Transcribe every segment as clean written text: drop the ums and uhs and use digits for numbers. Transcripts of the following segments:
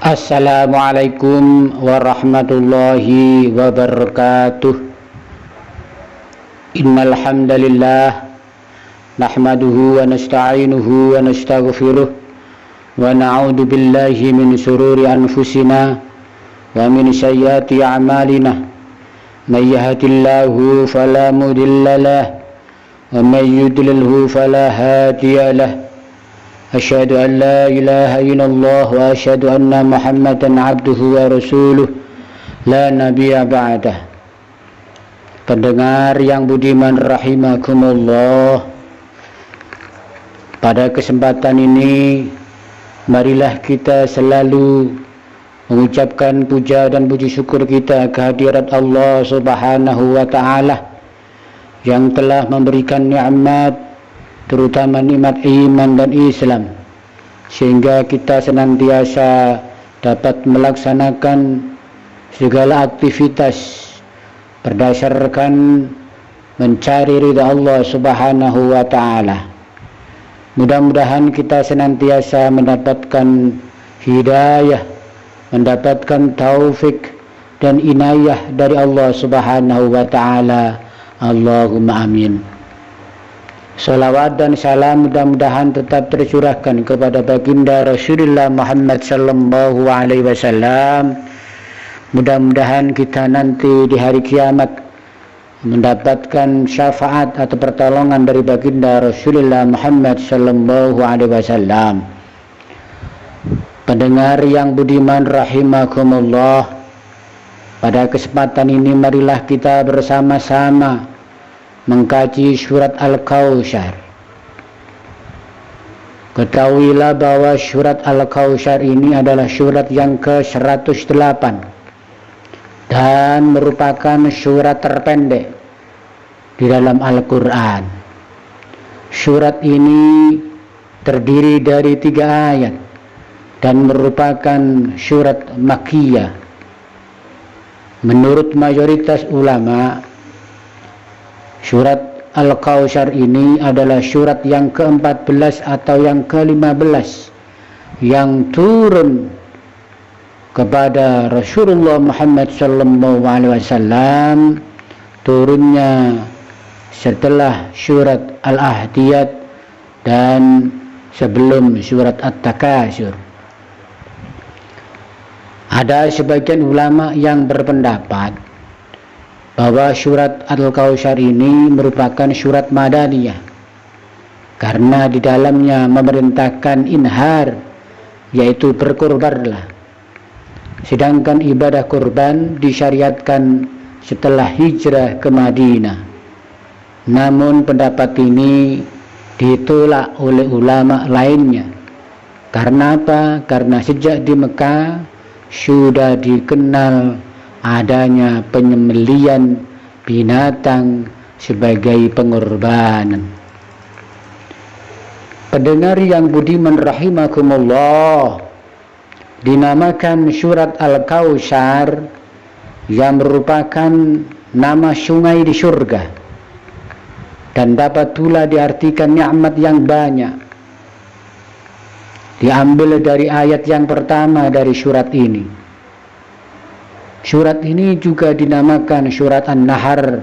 Assalamualaikum warahmatullahi wabarakatuh. Innal hamdalillah nahmaduhu wa nasta'inuhu wa nastaghfiruh wa na'udzu billahi min shururi anfusina wa min sayyiati a'malina. May yahdihillahu fala mudilla lahu wa may yudlilhu fala hadiya lahu. Asyhadu an la ilaha illallah wa asyhadu anna Muhammadan abduhu wa rasuluh la nabiyya ba'dah. Pendengar yang budiman rahimakumullah, pada kesempatan ini marilah kita selalu mengucapkan puja dan puji syukur kita kehadirat Allah Subhanahu wa taala yang telah memberikan nikmat, terutama nikmat iman dan Islam, sehingga kita senantiasa dapat melaksanakan segala aktivitas berdasarkan mencari ridha Allah Subhanahu wa taala. Mudah-mudahan kita senantiasa mendapatkan hidayah, mendapatkan taufik dan inayah dari Allah Subhanahu wa taala. Allahumma amin. Salawat dan salam mudah-mudahan tetap tercurahkan kepada baginda Rasulullah Muhammad sallallahu alaihi wasallam. Mudah-mudahan kita nanti di hari kiamat mendapatkan syafaat atau pertolongan dari baginda Rasulullah Muhammad sallallahu alaihi wasallam. Pendengar yang budiman rahimakumullah, pada kesempatan ini marilah kita bersama-sama mengkaji surat Al-Kautsar. Ketahuilah bahwa surat Al-Kautsar ini adalah surat yang ke-108 dan merupakan surat terpendek di dalam Al-Quran. Surat ini terdiri dari 3 ayat dan merupakan surat Makkiyah. Menurut mayoritas ulama, surat Al-Kautsar ini adalah surat yang ke-14 atau yang ke-15 yang turun kepada Rasulullah Muhammad sallallahu alaihi wasallam, turunnya setelah surat Al-Ahdiyat dan sebelum surat At-Takasur. Ada sebagian ulama yang berpendapat bahwa surat Al-Kautsar ini merupakan surat Madaniyah karena di dalamnya memerintahkan inhar, yaitu berkurbanlah. Sedangkan ibadah kurban disyariatkan setelah hijrah ke Madinah. Namun pendapat ini ditolak oleh ulama lainnya. Karena apa? Karena sejak di Mekah sudah dikenal adanya penyembelihan binatang sebagai pengorbanan. Pendengar yang budiman rahimakumullah, dinamakan surat Al-Kautsar yang merupakan nama sungai di surga dan dapat pula diartikan nikmat yang banyak. Diambil dari ayat yang pertama dari surat ini. Surat ini juga dinamakan surat An-Nahr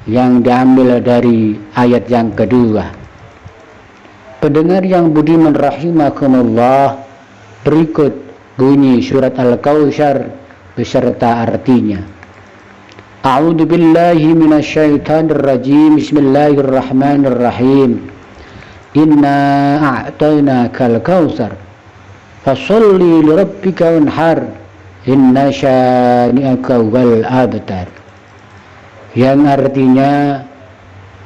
yang diambil dari ayat yang kedua. Pendengar yang budiman rahimakumullah, berikut bunyi surat Al-Kautsar beserta artinya. A'udzu billahi minasyaitonir rajim. Bismillahirrahmanirrahim. Inna a'tainakal kautsar fasholli lirabbika wanhar inna syani'aka wal abtar. Yang artinya,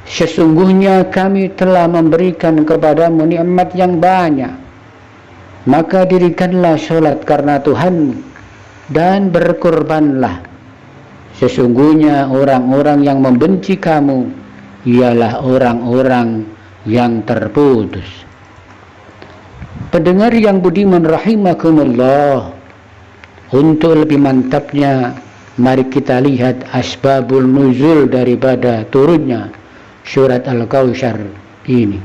sesungguhnya kami telah memberikan kepadamu nikmat yang banyak, maka dirikanlah sholat karena Tuhanmu dan berkorbanlah. Sesungguhnya orang-orang yang membenci kamu ialah orang-orang yang terputus. Pendengar yang budiman rahimakumullah, untuk lebih mantapnya mari kita lihat asbabul nuzul daripada turunnya surat Al-Kautsar ini.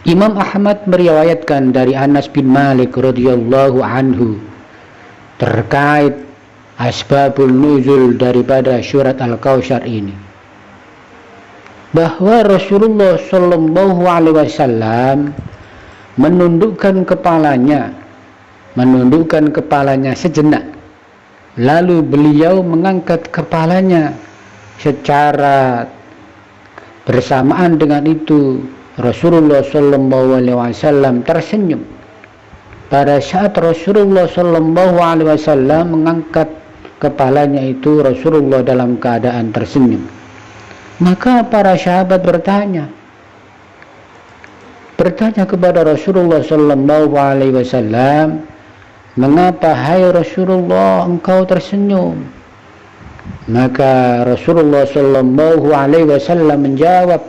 Imam Ahmad meriwayatkan dari Anas bin Malik radhiyallahu anhu terkait asbabul nuzul daripada surat Al-Kautsar ini, bahwa Rasulullah Shallallahu Alaihi Wasallam menundukkan kepalanya sejenak, lalu beliau mengangkat kepalanya secara bersamaan dengan itu Rasulullah Shallallahu Alaihi Wasallam tersenyum. Pada saat Rasulullah Shallallahu Alaihi Wasallam mengangkat kepalanya itu, Rasulullah dalam keadaan tersenyum. Maka para sahabat bertanya kepada Rasulullah Shallallahu Alaihi Wasallam, mengapa hai Rasulullah engkau tersenyum? Maka Rasulullah Shallallahu Alaihi Wasallam menjawab,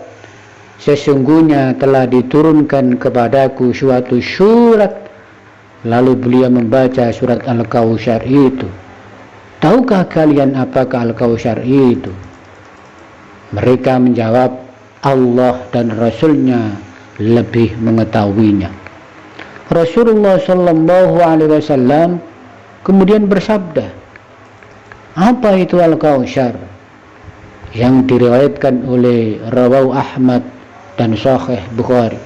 sesungguhnya telah diturunkan kepadaku suatu surat. Lalu beliau membaca surat Al-Kautsar itu. Tahukah kalian apakah Al-Kautsar itu? Mereka menjawab, Allah dan Rasulnya lebih mengetahuinya. Rasulullah Shallallahu Alaihi Wasallam kemudian bersabda, apa itu Al-Kautsar? Yang diriwayatkan oleh Rawahu Ahmad dan Sahih Bukhari,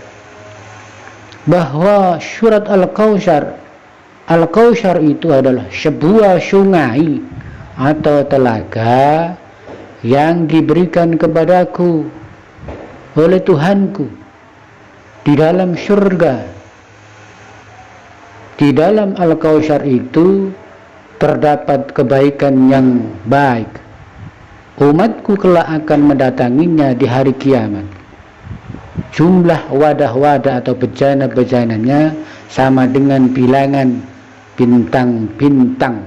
bahwa surat Al-Kautsar itu adalah sebuah sungai atau telaga yang diberikan kepadaku oleh Tuhanku di dalam surga. Di dalam Al-Kautsar itu terdapat kebaikan yang baik. Umatku kelak akan mendatanginya di hari kiamat. Jumlah wadah-wadah atau bejana-bejananya sama dengan bilangan bintang-bintang.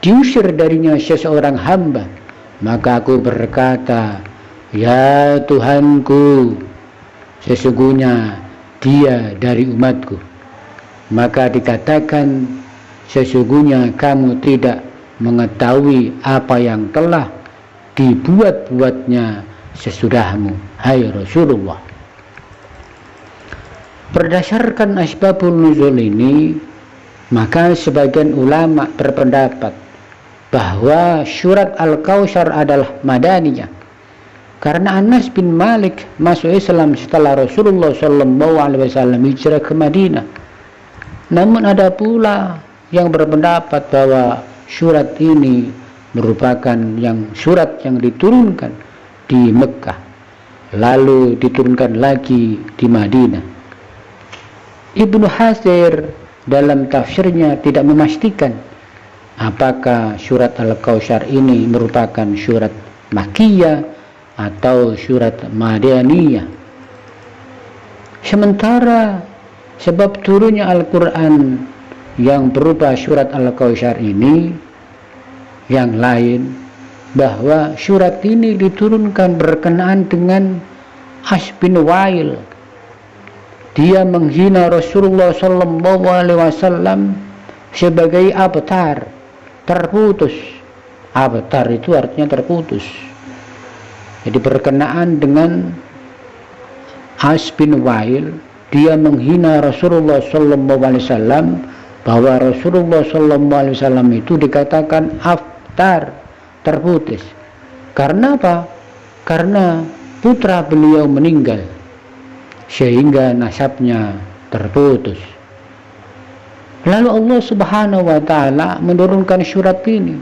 Diusir darinya seseorang hamba, maka aku berkata, ya Tuhanku, sesungguhnya dia dari umatku. Maka dikatakan, sesungguhnya kamu tidak mengetahui apa yang telah dibuat-buatnya sesudahmu, hai Rasulullah. Berdasarkan asbabul nuzul ini, maka sebagian ulama berpendapat bahwa surat Al-Kautsar adalah madaniyah, karena Anas bin Malik masuk Islam setelah Rasulullah Shallallahu Alaihi Wasallam hijrah ke Madinah. Namun ada pula yang berpendapat bahwa surat ini merupakan surat yang diturunkan di Mekah, lalu diturunkan lagi di Madinah. Ibnu Katsir dalam tafsirnya tidak memastikan apakah surat Al-Kautsar ini merupakan surat Makkiyah atau surat Madaniyah. Sementara sebab turunnya Al-Quran yang berupa surat Al-Kautsar ini yang lain, bahwa surat ini diturunkan berkenaan dengan As bin Wa'il. Dia menghina Rasulullah Sallallahu Alaihi Wasallam sebagai abtar, terputus. Abtar itu artinya terputus. Jadi berkenaan dengan As bin Wa'il, dia menghina Rasulullah Sallallahu Alaihi Wasallam, bahwa Rasulullah Sallallahu Alaihi Wasallam itu dikatakan abtar, terputus. Karena apa? Karena putra beliau meninggal sehingga nasabnya terputus. Lalu Allah Subhanahu wa taala menurunkan surat ini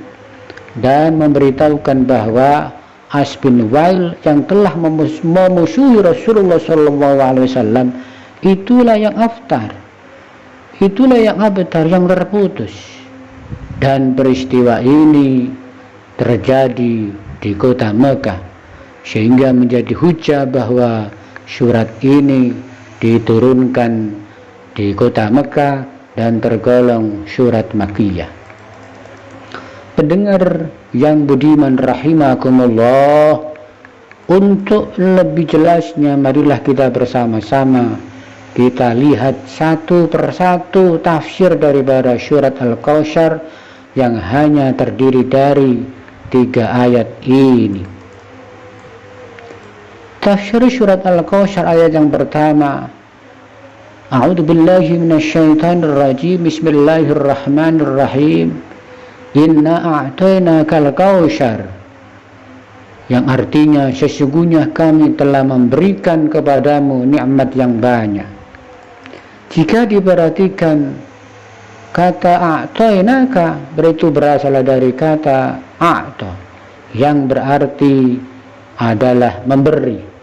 dan memberitahukan bahwa As bin Wa'il yang telah memusuhi Rasulullah Sallallahu Alaihi Wasallam itulah yang abtar, itulah yang abtar, yang terputus. Dan peristiwa ini terjadi di kota Mekah, sehingga menjadi hujah bahwa surat ini diturunkan di kota Mekah dan tergolong surat Makkiyah. Pendengar yang budiman rahimakumullah, untuk lebih jelasnya marilah kita bersama-sama kita lihat satu persatu tafsir daripada surat Al-Kautsar yang hanya terdiri dari 3 ayat ini. Tafsir surat Al-Kautsar ayat yang pertama. A'udzu billahi minasyaitonir rajim. Bismillahirrahmanirrahim. Inna a'tainakal kautsar. Yang artinya sesungguhnya kami telah memberikan kepadamu nikmat yang banyak. Jika diperhatikan kata a'tainaka itu berasal dari kata a'ta yang berarti adalah memberi.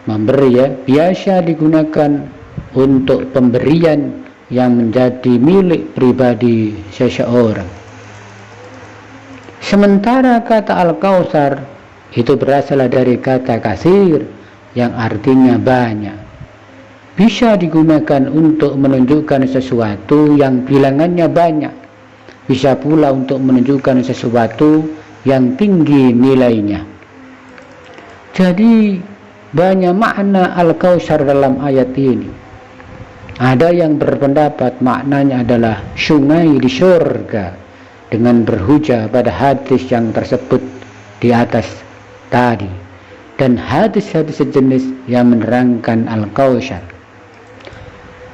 Memberi ya, biasa digunakan untuk pemberian yang menjadi milik pribadi seseorang. Sementara kata Al-Kautsar itu berasal dari kata kasir yang artinya banyak. Bisa digunakan untuk menunjukkan sesuatu yang bilangannya banyak. Bisa pula untuk menunjukkan sesuatu yang tinggi nilainya. Jadi banyak makna Al-Kautsar dalam ayat ini. Ada yang berpendapat maknanya adalah sungai di surga dengan berhujah pada hadis yang tersebut di atas tadi dan hadis-hadis sejenis yang menerangkan Al-Kautsar.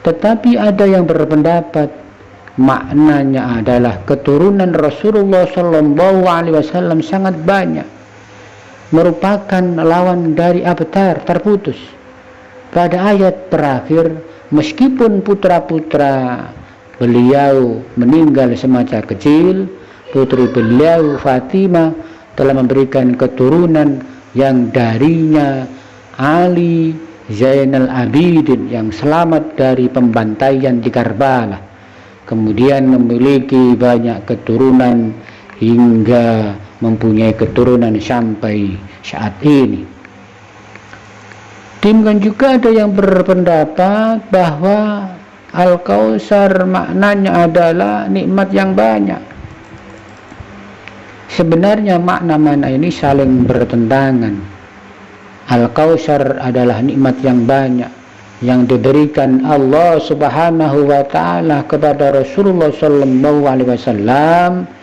Tetapi ada yang berpendapat maknanya adalah keturunan Rasulullah SAW sangat banyak, merupakan lawan dari Abtar terputus. Pada ayat terakhir, meskipun putra-putra beliau meninggal semasa kecil, putri beliau Fatimah telah memberikan keturunan yang darinya Ali Zainal Abidin yang selamat dari pembantaian di Karbala, kemudian memiliki banyak keturunan hingga mempunyai keturunan sampai saat ini. Demikian juga ada yang berpendapat bahwa Al-Kautsar maknanya adalah nikmat yang banyak. Sebenarnya makna-makna ini saling bertentangan. Al-Kautsar adalah nikmat yang banyak yang diberikan Allah Subhanahu wa taala kepada Rasulullah sallallahu alaihi wasallam.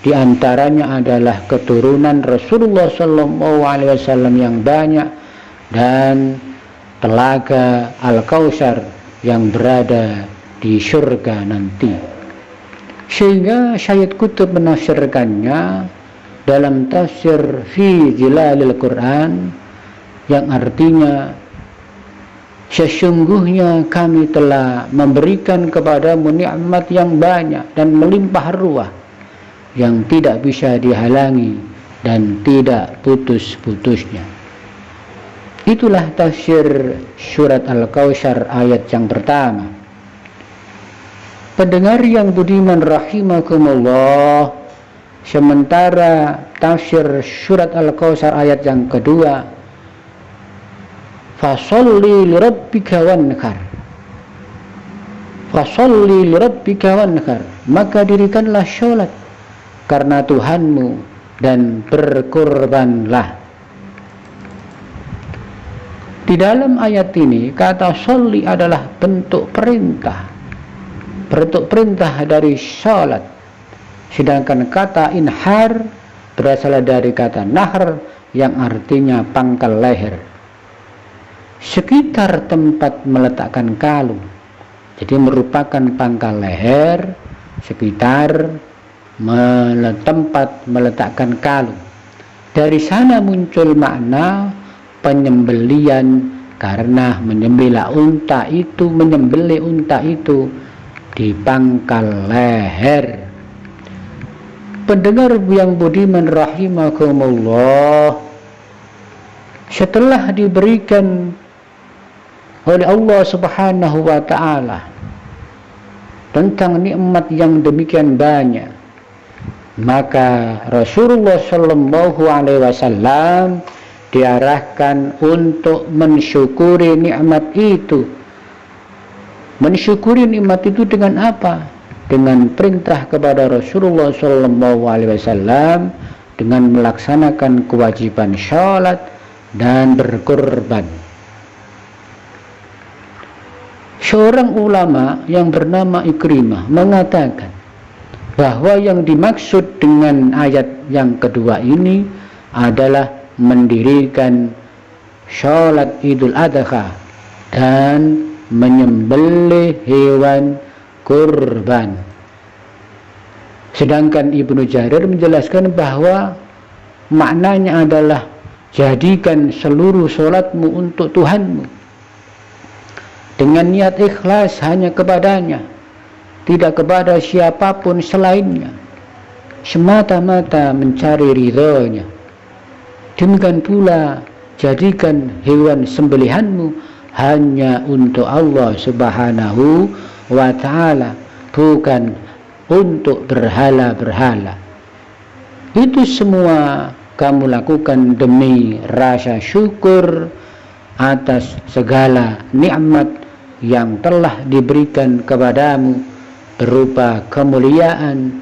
Di antaranya adalah keturunan Rasulullah sallallahu alaihi wasallam yang banyak dan telaga Al-Kautsar yang berada di surga nanti. Sehingga Syed Qutb menafsirkannya dalam tafsir Fi Zilalil Quran yang artinya sesungguhnya kami telah memberikan kepadamu nikmat yang banyak dan melimpah ruah yang tidak bisa dihalangi dan tidak putus-putusnya. Itulah tafsir surat Al-Kautsar ayat yang pertama. Pendengar yang budiman rahimakumullah, sementara tafsir surat Al-Kautsar ayat yang kedua, fasolli lirabbika wanhar, fasolli lirabbika wanhar, maka dirikanlah sholat karena Tuhanmu dan berkurbanlah. Di dalam ayat ini kata solli adalah bentuk perintah dari sholat, sedangkan kata inhar berasal dari kata nahr yang artinya pangkal leher, sekitar tempat meletakkan kalung. Jadi merupakan pangkal leher sekitar tempat meletakkan kalung. Dari sana muncul makna penyembelian, karena menyembelih unta itu di pangkal leher. Pendengar yang budiman rahimakumullah, setelah diberikan oleh Allah Subhanahu wa taala tentang nikmat yang demikian banyak, maka Rasulullah sallallahu alaihi wasallam diarahkan untuk mensyukuri nikmat itu. Mensyukuri nikmat itu dengan apa? Dengan perintah kepada Rasulullah sallallahu alaihi wasallam dengan melaksanakan kewajiban salat dan berkurban. Seorang ulama yang bernama Ikrimah mengatakan bahwa yang dimaksud dengan ayat yang kedua ini adalah mendirikan sholat Idul Adha dan menyembelih hewan kurban. Sedangkan Ibnu Jarir menjelaskan bahwa maknanya adalah jadikan seluruh sholatmu untuk Tuhanmu dengan niat ikhlas hanya kepadanya, tidak kepada siapapun selainnya, semata-mata mencari ridhonya. Demikian pula jadikan hewan sembelihanmu hanya untuk Allah Subhanahu wa ta'ala, bukan untuk berhala-berhala. Itu semua kamu lakukan demi rasa syukur atas segala nikmat yang telah diberikan kepadamu berupa kemuliaan,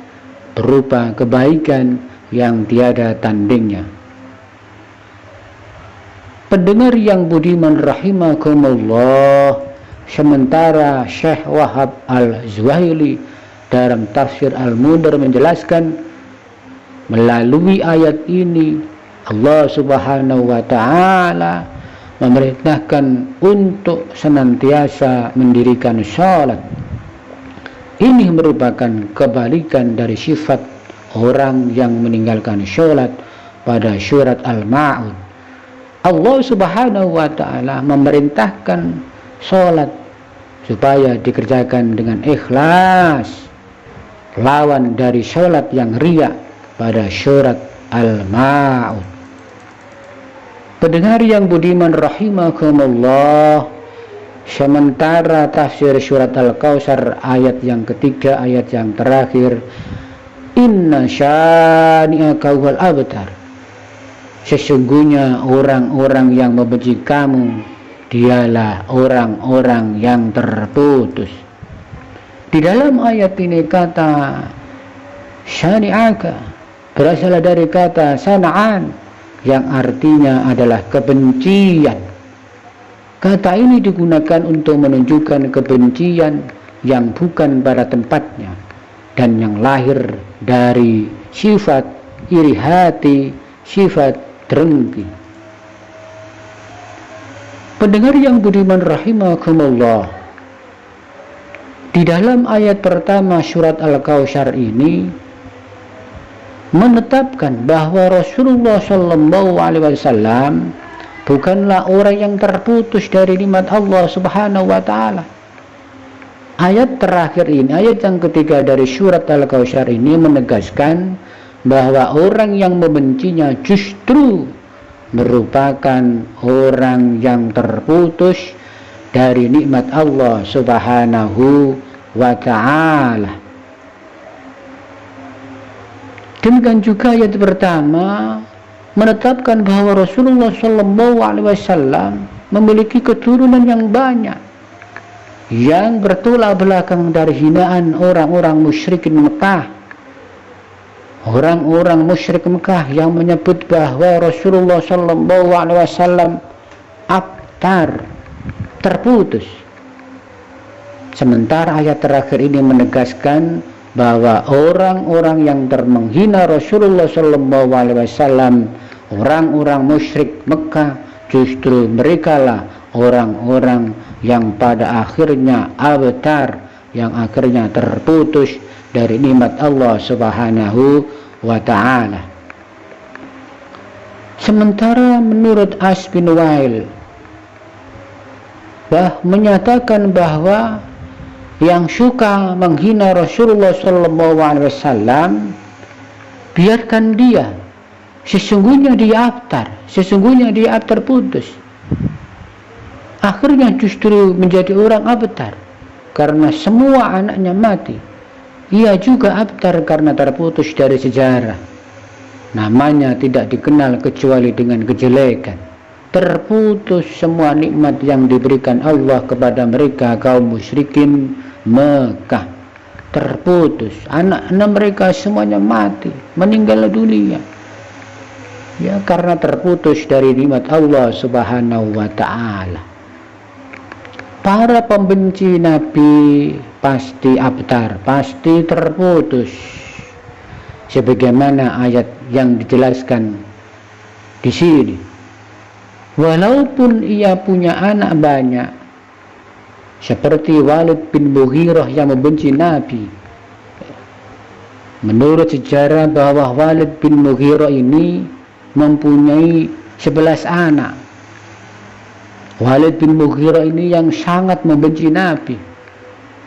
berupa kebaikan yang tiada tandingnya. Pendengar yang budiman rahimakumullah, sementara Syekh Wahab Al-Zuhaili dalam tafsir Al-Munir menjelaskan, melalui ayat ini Allah Subhanahu wa ta'ala memerintahkan untuk senantiasa mendirikan sholat. Ini merupakan kebalikan dari sifat orang yang meninggalkan sholat pada surat Al-Ma'un. Allah Subhanahu wa ta'ala memerintahkan sholat supaya dikerjakan dengan ikhlas, lawan dari sholat yang riya pada surat Al-Ma'un. Pendengar yang budiman rahimakumullah, sementara tafsir surat Al-Kautsar ayat yang ketiga, ayat yang terakhir, inna syani'aka huwal abtar, sesungguhnya orang-orang yang membenci kamu dialah orang-orang yang terputus. Di dalam ayat ini kata syani'aka berasal dari kata sana'an yang artinya adalah kebencian. Kata ini digunakan untuk menunjukkan kebencian yang bukan pada tempatnya dan yang lahir dari sifat iri hati, sifat dengki. Pendengar yang budiman rahimakumullah, di dalam ayat pertama surat Al-Kautsar ini menetapkan bahwa Rasulullah Shallallahu Alaihi Wasallam bukanlah orang yang terputus dari nikmat Allah Subhanahu wa ta'ala. Ayat terakhir ini, ayat yang ketiga dari surat Al-Kautsar ini menegaskan bahwa orang yang membencinya justru merupakan orang yang terputus dari nikmat Allah Subhanahu wa ta'ala. Demikian juga ayat pertama menetapkan bahwa Rasulullah Shallallahu Alaihi Wasallam memiliki keturunan yang banyak yang bertolak belakang dari hinaan orang-orang musyrikin Mekah. Orang-orang musyrik Mekah yang menyebut bahwa Rasulullah Shallallahu Alaihi Wasallam abtar, terputus. Sementara ayat terakhir ini menegaskan bahwa orang-orang yang menghina Rasulullah Shallallahu Alaihi Wasallam, orang-orang musyrik Mekah, justru merekalah orang-orang yang pada akhirnya abtar, yang akhirnya terputus dari nikmat Allah Subhanahu wa ta'ala. Sementara menurut As bin Wa'il menyatakan bahwa yang suka menghina Rasulullah Sallallahu Alaihi Wasallam, biarkan dia, sesungguhnya dia abtar, sesungguhnya dia terputus. Akhirnya justru menjadi orang abtar karena semua anaknya mati. Ia juga abtar karena terputus dari sejarah. Namanya tidak dikenal kecuali dengan kejelekan. Terputus semua nikmat yang diberikan Allah kepada mereka kaum musyrikin Mekah. Terputus, anak-anak mereka semuanya mati, meninggal dunia. Ya, karena terputus dari nikmat Allah Subhanahu wa ta'ala. Para pembenci Nabi pasti abtar, pasti terputus, sebagaimana ayat yang dijelaskan di sini. Walaupun ia punya anak banyak, seperti Walid bin Mughirah yang membenci Nabi. Menurut sejarah bahwa Walid bin Mughirah ini mempunyai 11 anak. Walid bin Mughirah ini yang sangat membenci Nabi,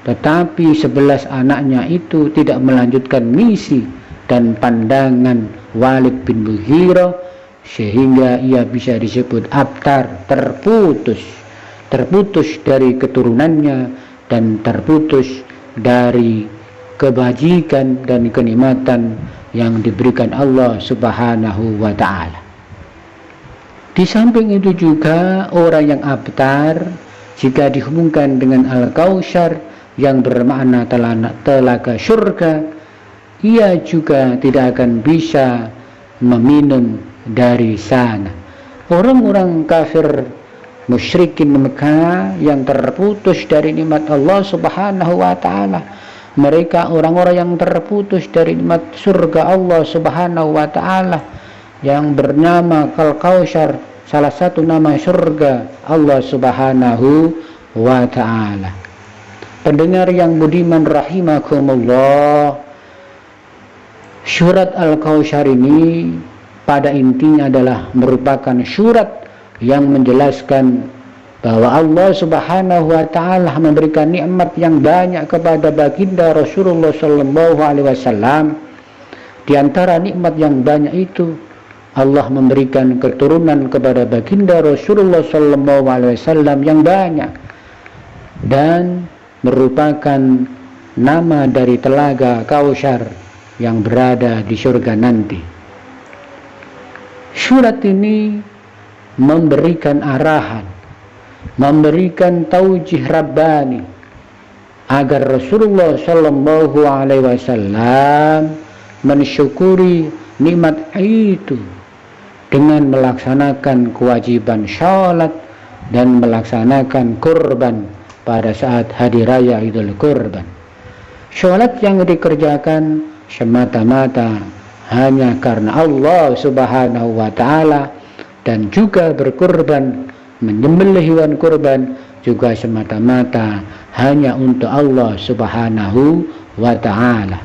tetapi 11 anaknya itu tidak melanjutkan misi dan pandangan Walid bin Mughirah, sehingga ia bisa disebut abtar, terputus dari keturunannya dan terputus dari kebajikan dan kenikmatan yang diberikan Allah Subhanahu wa ta'ala. Di samping itu juga orang yang abtar, jika dihubungkan dengan Al-Kautsar yang bermakna telaga surga, ia juga tidak akan bisa meminum dari sana. Orang-orang kafir musyrikin Mekah yang terputus dari nikmat Allah Subhanahu wa ta'ala, mereka orang-orang yang terputus dari nikmat surga Allah Subhanahu wa ta'ala yang bernama Al-Kautsar, salah satu nama surga Allah Subhanahu wa ta'ala. Pendengar yang budiman rahimakumullah, surat Al-Kautsar ini pada intinya adalah merupakan surat yang menjelaskan bahwa Allah Subhanahu wa ta'ala memberikan nikmat yang banyak kepada baginda Rasulullah sallallahu alaihi wasallam. Di antara nikmat yang banyak itu, Allah memberikan keturunan kepada baginda Rasulullah sallallahu alaihi wasallam yang banyak dan merupakan nama dari telaga Kautsar yang berada di surga nanti. Surat ini memberikan arahan, memberikan taujih rabbani agar Rasulullah sallallahu alaihi wasallam mensyukuri nikmat itu dengan melaksanakan kewajiban sholat dan melaksanakan kurban pada saat hari raya Idul Kurban. Sholat yang dikerjakan semata-mata hanya karena Allah Subhanahu wa ta'ala, dan juga berkurban, menyembelih hewan kurban juga semata-mata hanya untuk Allah Subhanahu wa ta'ala.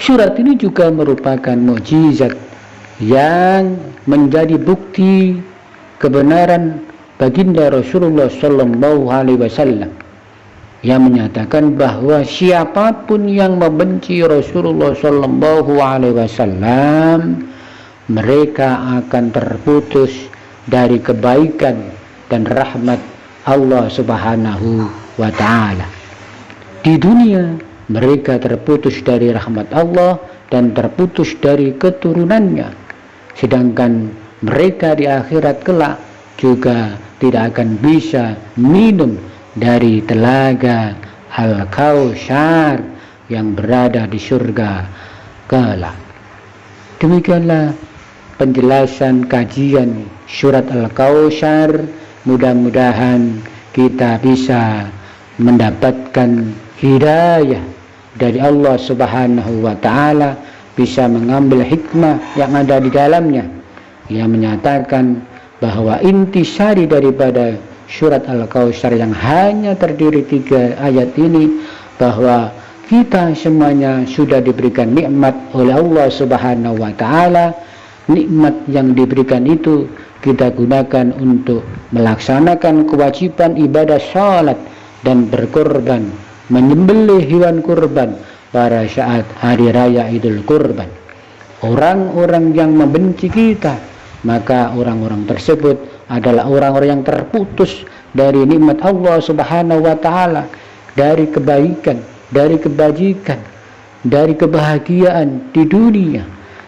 Surat ini juga merupakan mukjizat yang menjadi bukti kebenaran baginda Rasulullah sallallahu alaihi wasallam, yang menyatakan bahwa siapapun yang membenci Rasulullah sallallahu alaihi wasallam, mereka akan terputus dari kebaikan dan rahmat Allah Subhanahu wa ta'ala. Di dunia mereka terputus dari rahmat Allah dan terputus dari keturunannya, sedangkan mereka di akhirat kelak juga tidak akan bisa minum dari telaga Al-Kautsar yang berada di surga kelak. Demikianlah penjelasan kajian surat Al-Kautsar. Mudah-mudahan kita bisa mendapatkan hidayah dari Allah Subhanahu wa ta'ala, bisa mengambil hikmah yang ada di dalamnya, yang menyatakan bahwa intisari daripada surat Al-Kautsar yang hanya terdiri 3 ayat ini, bahwa kita semuanya sudah diberikan nikmat oleh Allah Subhanahu wa ta'ala. Nikmat yang diberikan itu kita gunakan untuk melaksanakan kewajiban ibadah salat dan berkorban, menyembelih hewan kurban pada saat hari raya Idul Kurban. Orang-orang yang membenci kita, maka orang-orang tersebut adalah orang-orang yang terputus dari nikmat Allah Subhanahu wa ta'ala, dari kebaikan, dari kebajikan, dari kebahagiaan di dunia,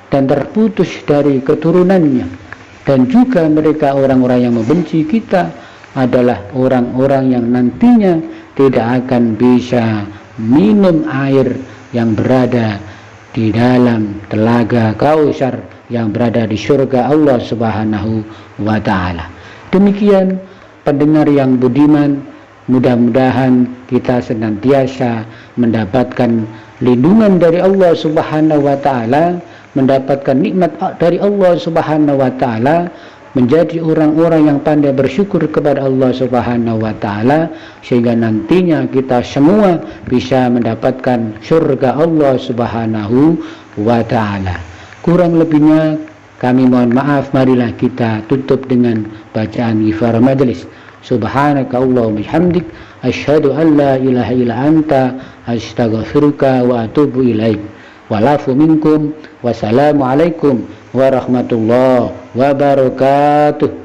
dan terputus dari keturunannya. Dan juga mereka orang-orang yang membenci kita adalah orang-orang yang nantinya tidak akan bisa minum air yang berada di dalam telaga Kautsar yang berada di surga Allah Subhanahu wa ta'ala. Demikian pendengar yang budiman, mudah-mudahan kita senantiasa mendapatkan lindungan dari Allah Subhanahu wa ta'ala, mendapatkan nikmat dari Allah Subhanahu wa ta'ala, menjadi orang-orang yang pandai bersyukur kepada Allah Subhanahu wa taala, sehingga nantinya kita semua bisa mendapatkan surga Allah Subhanahu wa taala. Kurang lebihnya kami mohon maaf. Marilah kita tutup dengan bacaan ghifar majelis. Subhanaka Allahumma bihamdik asyhadu an la ilaha illa anta astaghfiruka wa atubu ilaik. Walafu minkum. Wassalamualaikum warahmatullahi wabarakatuh.